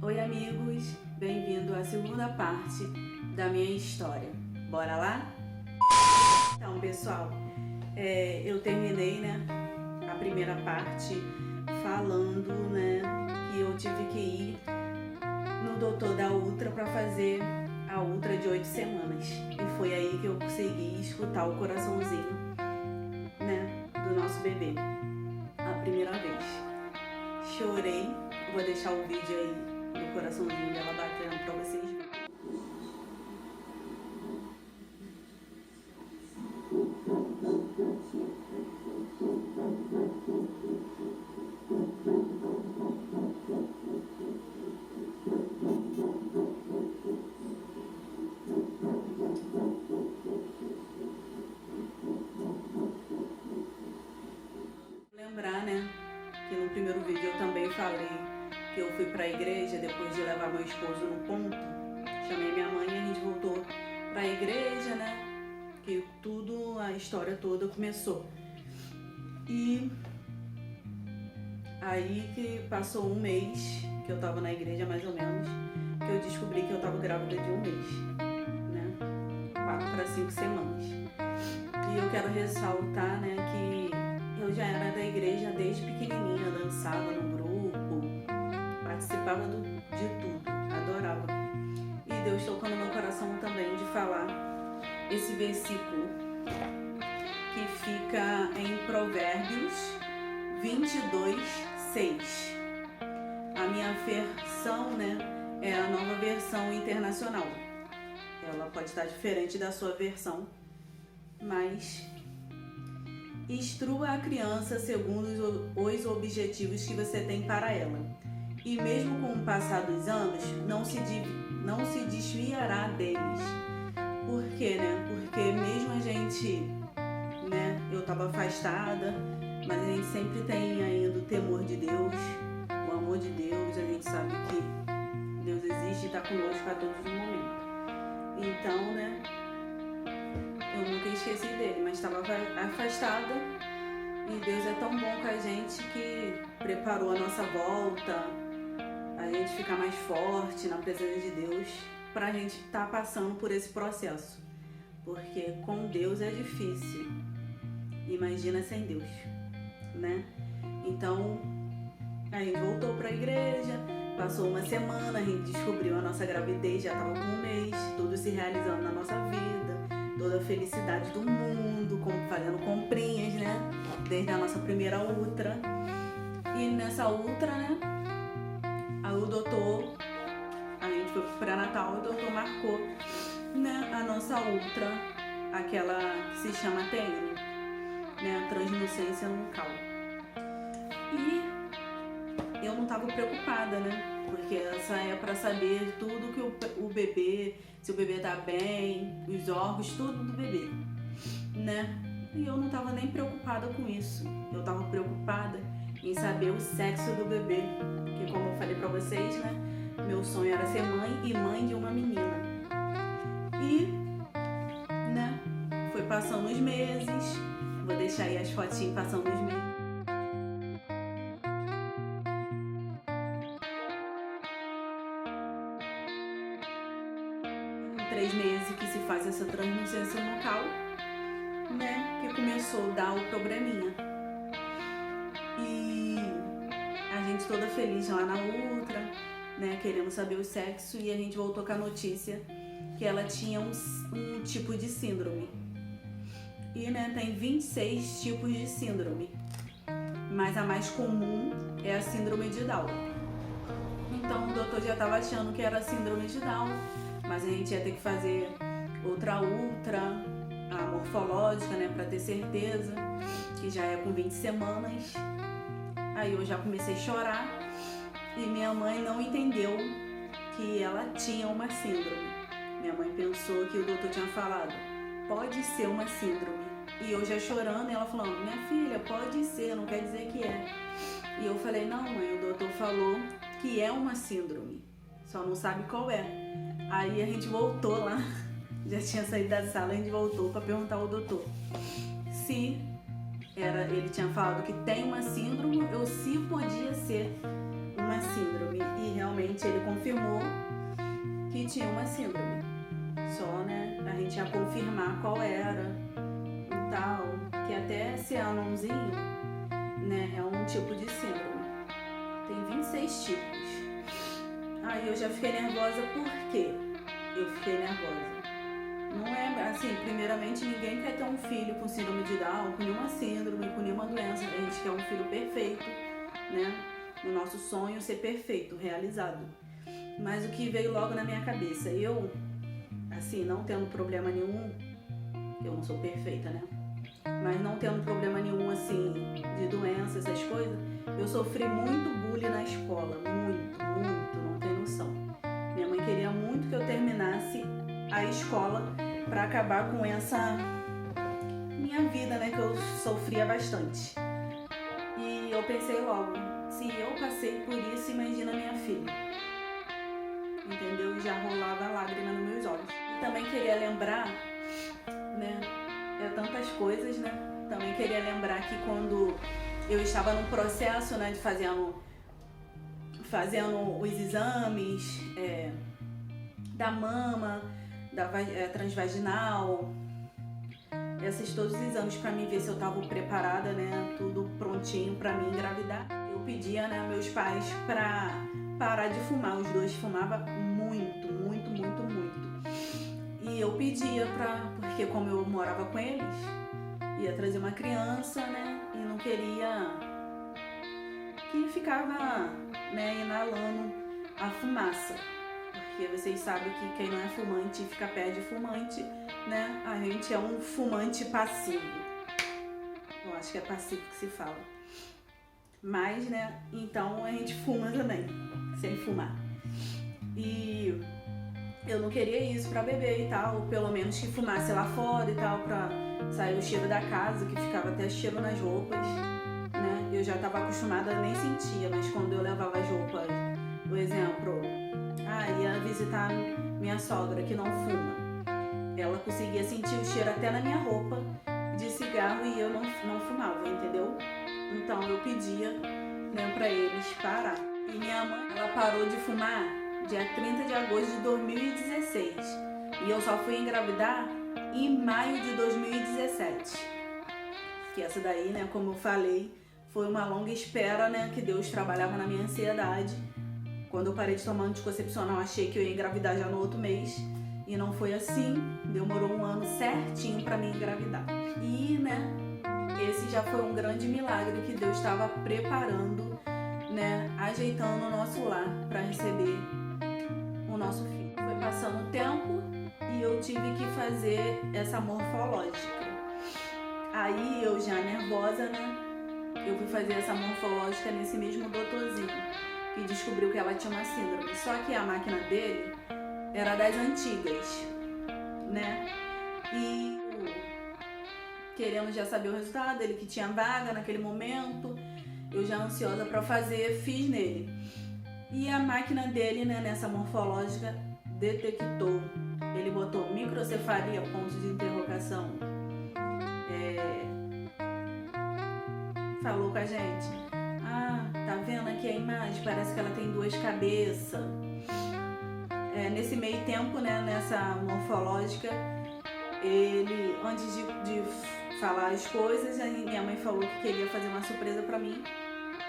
Oi amigos, bem-vindo à segunda parte da minha história. Bora lá? Então pessoal, eu terminei a primeira parte falando que eu tive que ir no doutor da Ultra para fazer a Ultra de 8 semanas. E foi aí que eu consegui escutar o coraçãozinho do nosso bebê a primeira vez. Chorei, vou deixar o vídeo aí do coraçãozinho dela batendo pra vocês verem. Lembrar, que no primeiro vídeo eu também falei que eu fui pra igreja depois de levar meu esposo no ponto. Chamei minha mãe e a gente voltou pra igreja, que tudo, a história toda começou. E aí que passou um mês que eu tava na igreja, mais ou menos, que eu descobri que eu tava grávida de um mês, 4 para 5 semanas. E eu quero ressaltar, que eu já era da igreja desde pequenininha, dançava no grupo, participava de tudo, adorava. E Deus tocou no meu coração também de falar esse versículo que fica em Provérbios 22:6. A minha versão, é a Nova Versão Internacional. Ela pode estar diferente da sua versão, mas instrua a criança segundo os objetivos que você tem para ela. E mesmo com o passar dos anos, não se desviará deles. Por quê, Porque mesmo a gente, eu estava afastada, mas a gente sempre tem ainda o temor de Deus, o amor de Deus, a gente sabe que Deus existe e está conosco a todos os momentos. Então, eu nunca esqueci dele, mas estava afastada e Deus é tão bom com a gente que preparou a nossa volta, a gente ficar mais forte na presença de Deus, para a gente estar passando por esse processo, porque com Deus é difícil, imagina sem Deus, Então a gente voltou para a igreja, passou uma semana, a gente descobriu a nossa gravidez, já estava com um mês, tudo se realizando na nossa vida, toda a felicidade do mundo, fazendo comprinhas, desde a nossa primeira Ultra. E nessa Ultra, aí o doutor, a gente foi pro pré-natal, o doutor marcou, a nossa Ultra, aquela que se chama TN, translucência nucal. E eu não estava preocupada, porque essa é para saber tudo que o bebê, se o bebê tá bem, os órgãos, tudo do bebê, E eu não estava nem preocupada com isso. Eu estava preocupada em saber o sexo do bebê, que como eu falei para vocês, meu sonho era ser mãe e mãe de uma menina. E, foi passando os meses, vou deixar aí as fotinhas passando os meses. 3 meses que se faz essa translucência nucal, que começou a dar o probleminha. E a gente toda feliz lá na Ultra, querendo saber o sexo, e a gente voltou com a notícia que ela tinha um tipo de síndrome. E tem 26 tipos de síndrome, mas a mais comum é a síndrome de Down. Então o doutor já estava achando que era a síndrome de Down, mas a gente ia ter que fazer outra Ultra, a morfológica, para ter certeza, que já é com 20 semanas. Aí eu já comecei a chorar e minha mãe não entendeu que ela tinha uma síndrome. Minha mãe pensou que o doutor tinha falado, pode ser uma síndrome. E eu já chorando e ela falando, minha filha, pode ser, não quer dizer que é. E eu falei, não mãe, o doutor falou que é uma síndrome, só não sabe qual é. Aí a gente voltou lá, já tinha saído da sala, a gente voltou para perguntar ao doutor se ele tinha falado que tem uma síndrome ou se podia ser uma síndrome. E realmente ele confirmou que tinha uma síndrome. Só, né, a gente ia confirmar qual era e tal. Que até esse anãozinho, né, é um tipo de síndrome. Tem 26 tipos. Aí eu já fiquei nervosa, por quê? Eu fiquei nervosa. Não é assim, primeiramente ninguém quer ter um filho com síndrome de Down, com nenhuma síndrome, com nenhuma doença. A gente quer um filho perfeito, né? O nosso sonho é ser perfeito, realizado. Mas o que veio logo na minha cabeça, eu, assim, não tendo problema nenhum, eu não sou perfeita, né? Mas não tendo problema nenhum, assim, de doença, essas coisas, eu sofri muito bullying na escola, muito, não tem noção. Minha mãe queria muito que eu terminasse a escola para acabar com essa minha vida, né, que eu sofria bastante. E eu pensei logo, se eu passei por isso, imagina minha filha. Entendeu? Já rolava lágrima nos meus olhos. E também queria lembrar, né, tantas coisas, né? Também queria lembrar que quando eu estava no processo, né, de fazendo os exames da mama, da transvaginal, todos os exames para mim ver se eu estava preparada, né, tudo prontinho para mim engravidar. Eu pedia, né, meus pais para parar de fumar. Os dois fumavam muito. E eu pedia porque como eu morava com eles, ia trazer uma criança, né, e não queria que ficava, né, inalando a fumaça. Porque vocês sabem que quem não é fumante fica perto de fumante, né? A gente é um fumante passivo. Eu acho que é passivo que se fala. Mas, né, então a gente fuma também, sem fumar. E eu não queria isso pra beber e tal, pelo menos que fumasse lá fora e tal, pra sair o cheiro da casa, que ficava até cheiro nas roupas, né? Eu já tava acostumada, nem sentia, mas quando eu levava as roupas, por exemplo, ia visitar minha sogra que não fuma, ela conseguia sentir o cheiro até na minha roupa de cigarro e eu não fumava, entendeu? Então eu pedia, né, pra eles parar. E minha mãe, ela parou de fumar dia 30 de agosto de 2016 e eu só fui engravidar em maio de 2017. Que essa daí, né, como eu falei, foi uma longa espera, né, que Deus trabalhava na minha ansiedade. Quando eu parei de tomar anticoncepcional, achei que eu ia engravidar já no outro mês. E não foi assim. Demorou um ano certinho pra mim engravidar. E, né, esse já foi um grande milagre que Deus estava preparando, né, ajeitando o nosso lar para receber o nosso filho. Foi passando o tempo e eu tive que fazer essa morfológica. Aí eu já nervosa, né, eu fui fazer essa morfológica nesse mesmo doutorzinho, que descobriu que ela tinha uma síndrome. Só que a máquina dele era das antigas, né? E querendo já saber o resultado, ele que tinha vaga naquele momento, eu já ansiosa para fazer, fiz nele. E a máquina dele, né, nessa morfológica, detectou. Ele botou microcefalia, ponto de interrogação. Falou com a gente. Tá vendo aqui a imagem? Parece que ela tem duas cabeças. Nesse meio tempo, né, nessa morfológica, ele, antes de falar as coisas, minha mãe falou que queria fazer uma surpresa pra mim,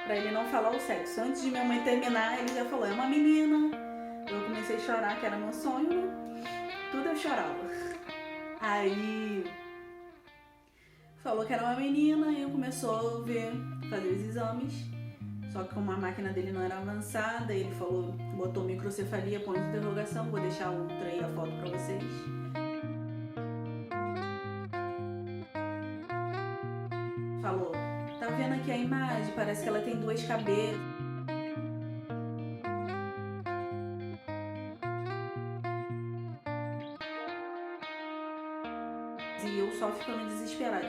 pra ele não falar o sexo. Antes de minha mãe terminar, ele já falou, é uma menina. Eu comecei a chorar, que era meu sonho, né? Tudo eu chorava. Aí falou que era uma menina e eu começou a fazer os exames. Só que como a máquina dele não era avançada, ele falou, botou microcefalia, ponto de interrogação, vou deixar a ultra aí, a foto pra vocês. Falou, tá vendo aqui a imagem? Parece que ela tem duas cabeças. E eu só ficando desesperada.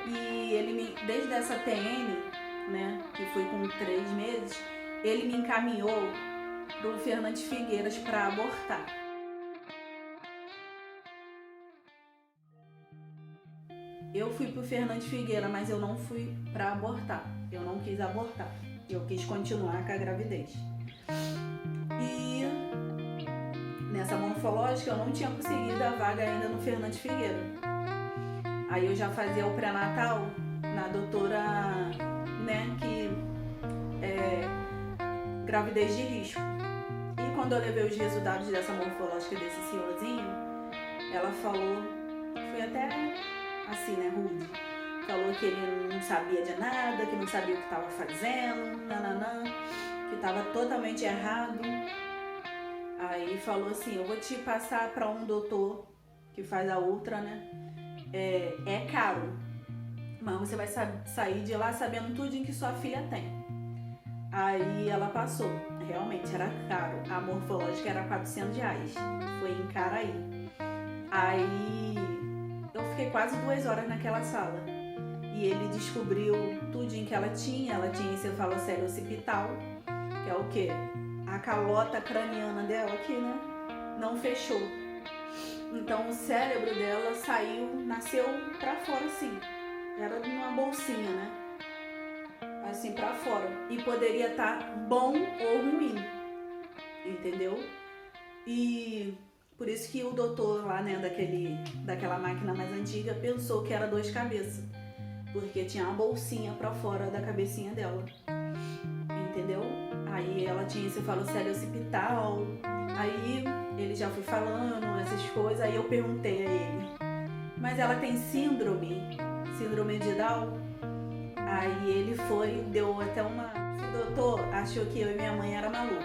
E ele desde essa TN, né, que foi com 3 meses, ele me encaminhou pro Fernandes Figueiras para abortar. Eu fui pro Fernandes Figueira, mas eu não fui para abortar. Eu não quis abortar. Eu quis continuar com a gravidez. E nessa morfológica eu não tinha conseguido a vaga ainda no Fernandes Figueira. Aí eu já fazia o pré-natal na doutora, né, que é gravidez de risco. E quando eu levei os resultados dessa morfológica desse senhorzinho, ela falou, foi até assim, né, rude. Falou que ele não sabia de nada, que não sabia o que estava fazendo, nananã, que estava totalmente errado. Aí falou assim, eu vou te passar para um doutor que faz a ultra, né? É caro, mas você vai sair de lá sabendo tudo que sua filha tem. Aí ela passou, realmente era caro, a morfológica era R$400, foi em Caraí. Aí eu fiquei quase 2 horas naquela sala e ele descobriu tudinho que ela tinha encefalocele occipital, que é o quê? A calota craniana dela aqui, né? Não fechou. Então o cérebro dela nasceu pra fora assim, era numa bolsinha, né? Assim pra fora, e poderia estar bom ou ruim, entendeu? E por isso que o doutor lá, né, daquela máquina mais antiga, pensou que era dor de cabeça, porque tinha uma bolsinha pra fora da cabecinha dela, entendeu? Aí ela tinha encefalocele occipital, aí ele já foi falando essas coisas, aí eu perguntei a ele, mas ela tem síndrome de Down? Aí ele deu até uma... Esse doutor achou que eu e minha mãe era maluca,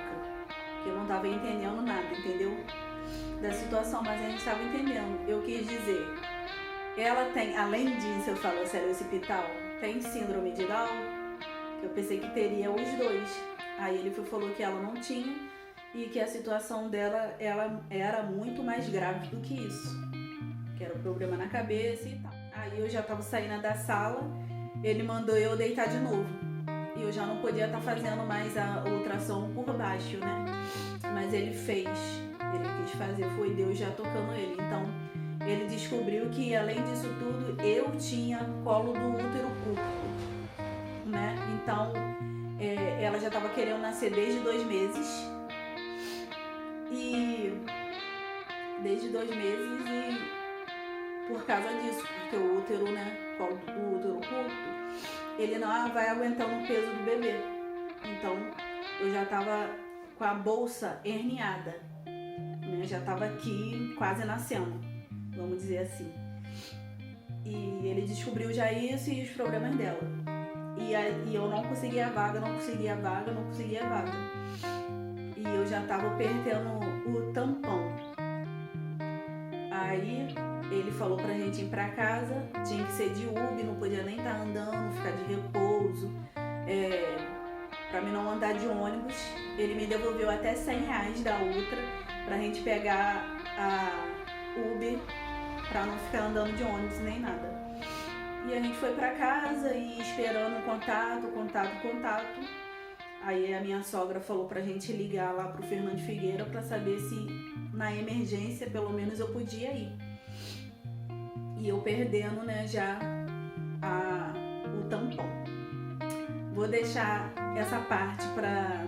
que eu não tava entendendo nada, entendeu? Da situação, mas a gente tava entendendo. Eu quis dizer, ela tem, além de encefalocele occipital, tem síndrome de Down? Eu pensei que teria os dois. Aí ele falou que ela não tinha e que a situação dela ela era muito mais grave do que isso, que era o problema na cabeça e tal. Aí eu já tava saindo da sala, ele mandou eu deitar de novo. E eu já não podia estar fazendo mais a ultrassom por baixo, né? Mas ele fez, ele quis fazer, foi Deus já tocando ele. Então, ele descobriu que, além disso tudo, eu tinha colo do útero curto, né? Então, ela já estava querendo nascer desde 2 meses. E... desde 2 meses e por causa disso, porque o útero, né? Colo do útero curto, ele não vai aguentando o peso do bebê. Então, eu já tava com a bolsa herniada, né? Já tava aqui quase nascendo, vamos dizer assim. E ele descobriu já isso e os problemas dela. E eu não conseguia vaga. E eu já tava perdendo o tampão. Aí ele falou pra gente ir pra casa, tinha que ser de Uber, não podia nem estar andando, ficar de repouso, pra mim não andar de ônibus. Ele me devolveu até R$100 da Ultra pra gente pegar a Uber, pra não ficar andando de ônibus nem nada. E a gente foi pra casa e esperando contato. Aí a minha sogra falou pra gente ligar lá pro Fernandes Figueira pra saber se na emergência pelo menos eu podia ir. E eu perdendo, né, já o tampão. Vou deixar essa parte para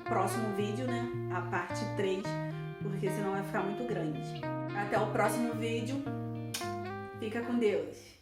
próximo vídeo, né, a parte 3, porque senão vai ficar muito grande. Até o próximo vídeo. Fica com Deus.